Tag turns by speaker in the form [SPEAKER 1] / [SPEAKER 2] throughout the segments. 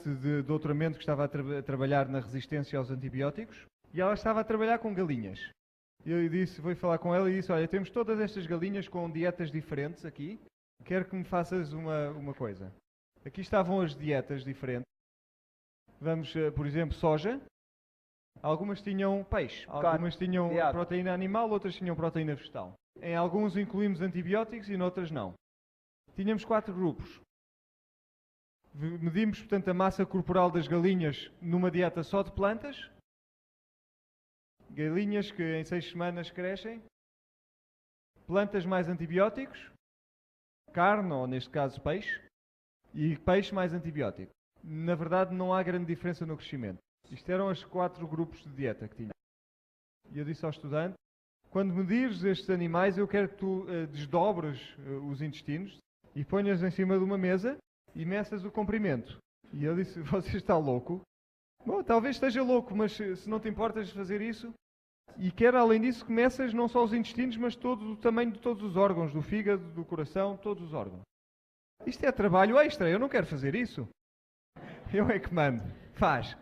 [SPEAKER 1] de doutoramento que estava a trabalhar na resistência aos antibióticos e ela estava a trabalhar com galinhas. Eu disse, fui falar com ela e disse, olha, temos todas estas galinhas com dietas diferentes aqui, quero que me faças uma coisa. Aqui estavam as dietas diferentes. Vamos, por exemplo, soja. Algumas tinham peixe, algumas tinham proteína animal, outras tinham proteína vegetal. Em alguns incluímos antibióticos e noutras não. Tínhamos 4 grupos. Medimos, portanto, a massa corporal das galinhas numa dieta só de plantas. Galinhas que em 6 semanas crescem. Plantas mais antibióticos. Carne, ou neste caso peixe. E peixe mais antibiótico. Na verdade, não há grande diferença no crescimento. Isto eram os 4 grupos de dieta que tinha. E eu disse ao estudante, quando medires estes animais, eu quero que tu desdobres os intestinos e ponhas em cima de uma mesa e meças o comprimento. E ele disse, você está louco? Bom, talvez esteja louco, mas se não te importas de fazer isso, e quero, além disso, que meças não só os intestinos, mas todo o tamanho de todos os órgãos, do fígado, do coração, todos os órgãos. Isto é trabalho extra, eu não quero fazer isso. Eu é que mando. Faz.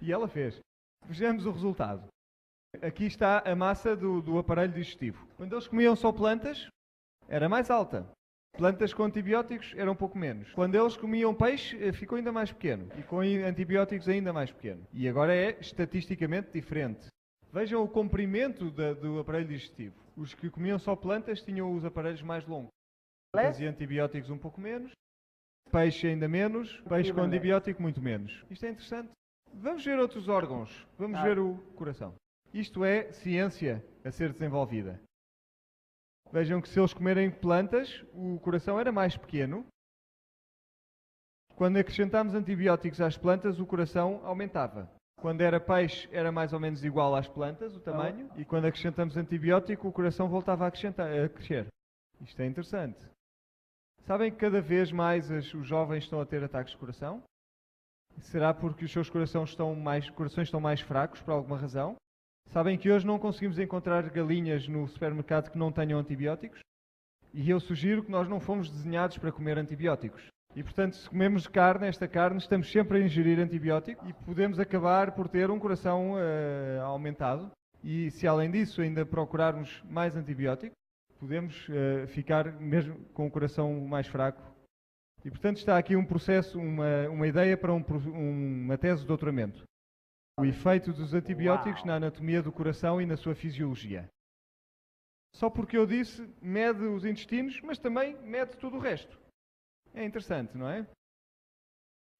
[SPEAKER 1] E ela fez. Vejamos o resultado. Aqui está a massa do aparelho digestivo. Quando eles comiam só plantas, era mais alta. Plantas com antibióticos era um pouco menos. Quando eles comiam peixe, ficou ainda mais pequeno. E com antibióticos ainda mais pequeno. E agora é estatisticamente diferente. Vejam o comprimento do aparelho digestivo. Os que comiam só plantas tinham os aparelhos mais longos. Plantas e antibióticos um pouco menos. Peixe ainda menos. Peixe com antibiótico muito menos. Isto é interessante. Vamos ver outros órgãos. Vamos ver o coração. Isto é ciência a ser desenvolvida. Vejam que se eles comerem plantas, o coração era mais pequeno. Quando acrescentámos antibióticos às plantas, o coração aumentava. Quando era peixe, era mais ou menos igual às plantas, o tamanho. E quando acrescentamos antibiótico, o coração voltava a crescer. Isto é interessante. Sabem que cada vez mais os jovens estão a ter ataques de coração? Será porque os seus corações estão mais fracos, por alguma razão? Sabem que hoje não conseguimos encontrar galinhas no supermercado que não tenham antibióticos? E eu sugiro que nós não fomos desenhados para comer antibióticos. E, portanto, se comemos esta carne, estamos sempre a ingerir antibiótico e podemos acabar por ter um coração aumentado. E se, além disso, ainda procurarmos mais antibiótico, podemos ficar mesmo com o coração mais fraco. E, portanto, está aqui um processo, uma ideia para uma tese de doutoramento. O efeito dos antibióticos na anatomia do coração e na sua fisiologia. Só porque eu disse, mede os intestinos, mas também mede tudo o resto. É interessante, não é?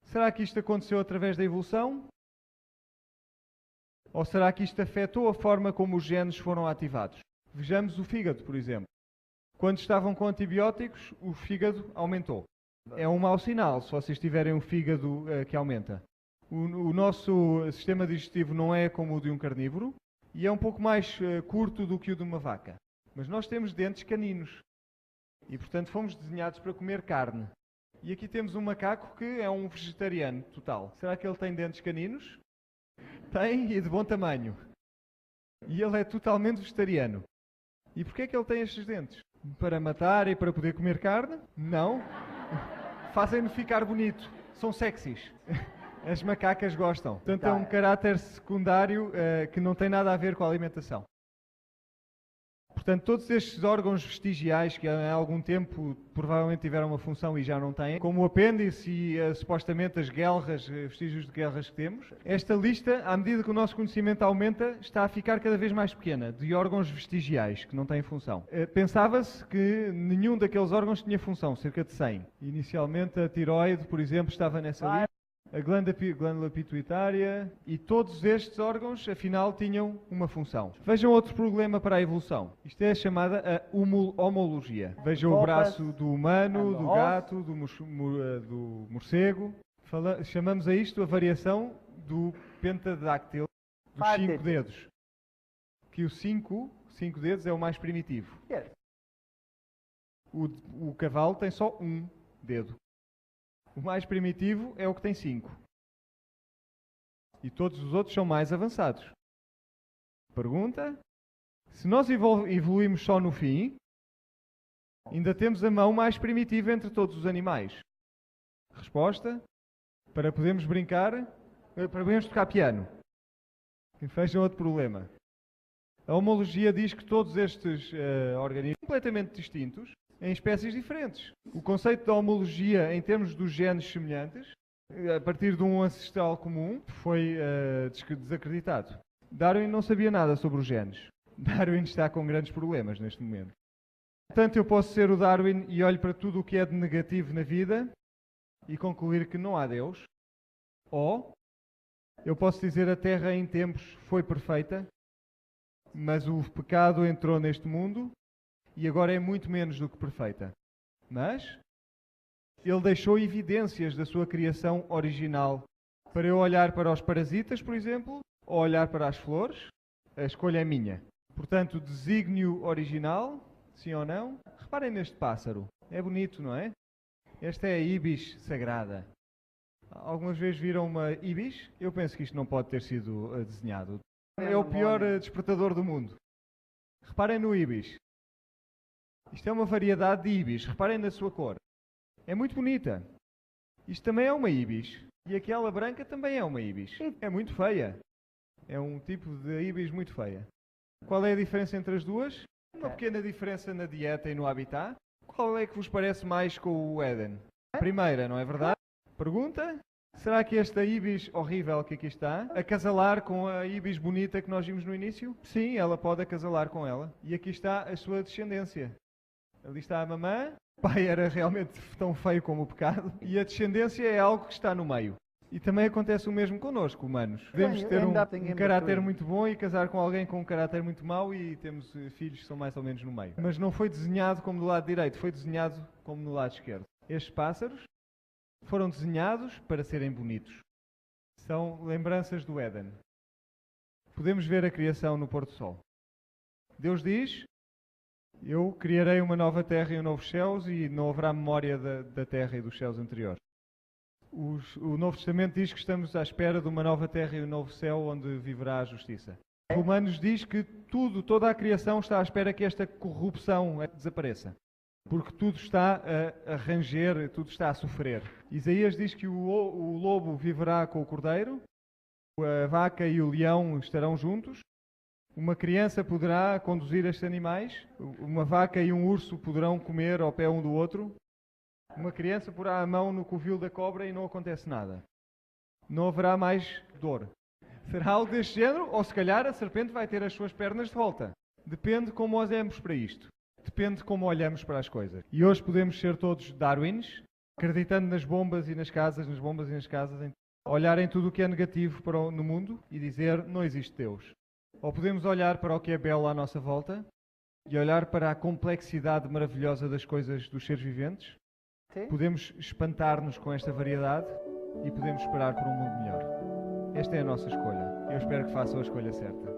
[SPEAKER 1] Será que isto aconteceu através da evolução? Ou será que isto afetou a forma como os genes foram ativados? Vejamos o fígado, por exemplo. Quando estavam com antibióticos, o fígado aumentou. É um mau sinal se vocês tiverem um fígado que aumenta. O nosso sistema digestivo não é como o de um carnívoro e é um pouco mais curto do que o de uma vaca. Mas nós temos dentes caninos e, portanto, fomos desenhados para comer carne. E aqui temos um macaco que é um vegetariano total. Será que ele tem dentes caninos? Tem, e de bom tamanho. E ele é totalmente vegetariano. E porquê é que ele tem estes dentes? Para matar e para poder comer carne? Não. Fazem-no ficar bonito. São sexys. As macacas gostam. Portanto, é um caráter secundário que não tem nada a ver com a alimentação. Portanto, todos estes órgãos vestigiais que há algum tempo provavelmente tiveram uma função e já não têm, como o apêndice e supostamente as guelras, vestígios de guelras que temos, esta lista, à medida que o nosso conhecimento aumenta, está a ficar cada vez mais pequena, de órgãos vestigiais que não têm função. Pensava-se que nenhum daqueles órgãos tinha função, cerca de 100. Inicialmente a tiroide, por exemplo, estava nessa lista. A glândula pituitária e todos estes órgãos, afinal, tinham uma função. Vejam outro problema para a evolução. Isto é chamada a homologia. Vejam o braço do humano, do gato, do morcego. Chamamos a isto a variação do pentadáctilo, dos 5 dedos. Que os 5 dedos é o mais primitivo. O cavalo tem só um dedo. O mais primitivo é o que tem 5. E todos os outros são mais avançados. Pergunta? Se nós evoluímos só no fim, ainda temos a mão mais primitiva entre todos os animais. Resposta? para podermos brincar, para podermos tocar piano. E vejam outro problema. A homologia diz que todos estes organismos são completamente distintos em espécies diferentes. O conceito da homologia em termos dos genes semelhantes, a partir de um ancestral comum, foi desacreditado. Darwin não sabia nada sobre os genes. Darwin está com grandes problemas neste momento. Portanto, eu posso ser o Darwin e olho para tudo o que é de negativo na vida e concluir que não há Deus. Ou eu posso dizer a Terra em tempos foi perfeita, mas o pecado entrou neste mundo e agora é muito menos do que perfeita. Mas ele deixou evidências da sua criação original. Para eu olhar para os parasitas, por exemplo, ou olhar para as flores, a escolha é minha. Portanto, desígnio original, sim ou não? Reparem neste pássaro. É bonito, não é? Esta é a ibis sagrada. Algumas vezes viram uma ibis? Eu penso que isto não pode ter sido desenhado. É o pior despertador do mundo. Reparem no ibis. Isto é uma variedade de ibis. Reparem na sua cor. É muito bonita. Isto também é uma ibis. E aquela branca também é uma ibis. É muito feia. É um tipo de ibis muito feia. Qual é a diferença entre as duas? Uma pequena diferença na dieta e no habitat. Qual é que vos parece mais com o Éden? A primeira, não é verdade? Pergunta? Será que esta ibis horrível que aqui está, acasalar com a ibis bonita que nós vimos no início? Sim, ela pode acasalar com ela. E aqui está a sua descendência. Ali está a mamã. O pai era realmente tão feio como o pecado. E a descendência é algo que está no meio. E também acontece o mesmo connosco, humanos. Podemos ter um caráter muito bom e casar com alguém com um caráter muito mau e temos filhos que são mais ou menos no meio. Mas não foi desenhado como do lado direito, foi desenhado como no lado esquerdo. Estes pássaros foram desenhados para serem bonitos. São lembranças do Éden. Podemos ver a criação no pôr do sol. Deus diz: eu criarei uma nova terra e um novo céus e não haverá memória da terra e dos céus anteriores. O Novo Testamento diz que estamos à espera de uma nova terra e um novo céu onde viverá a justiça. Romanos diz que toda a criação está à espera que esta corrupção desapareça. Porque tudo está a ranger, tudo está a sofrer. Isaías diz que o lobo viverá com o cordeiro, a vaca e o leão estarão juntos, uma criança poderá conduzir estes animais, uma vaca e um urso poderão comer ao pé um do outro, uma criança porá a mão no covil da cobra e não acontece nada. Não haverá mais dor. Será algo deste género? Ou se calhar a serpente vai ter as suas pernas de volta. Depende como olhamos para isto. Depende como olhamos para as coisas. E hoje podemos ser todos Darwins, acreditando nas bombas e nas casas, olhar em tudo o que é negativo no mundo e dizer não existe Deus. Ou podemos olhar para o que é belo à nossa volta e olhar para a complexidade maravilhosa das coisas dos seres viventes. Podemos espantar-nos com esta variedade e podemos esperar por um mundo melhor. Esta é a nossa escolha. Eu espero que façam a escolha certa.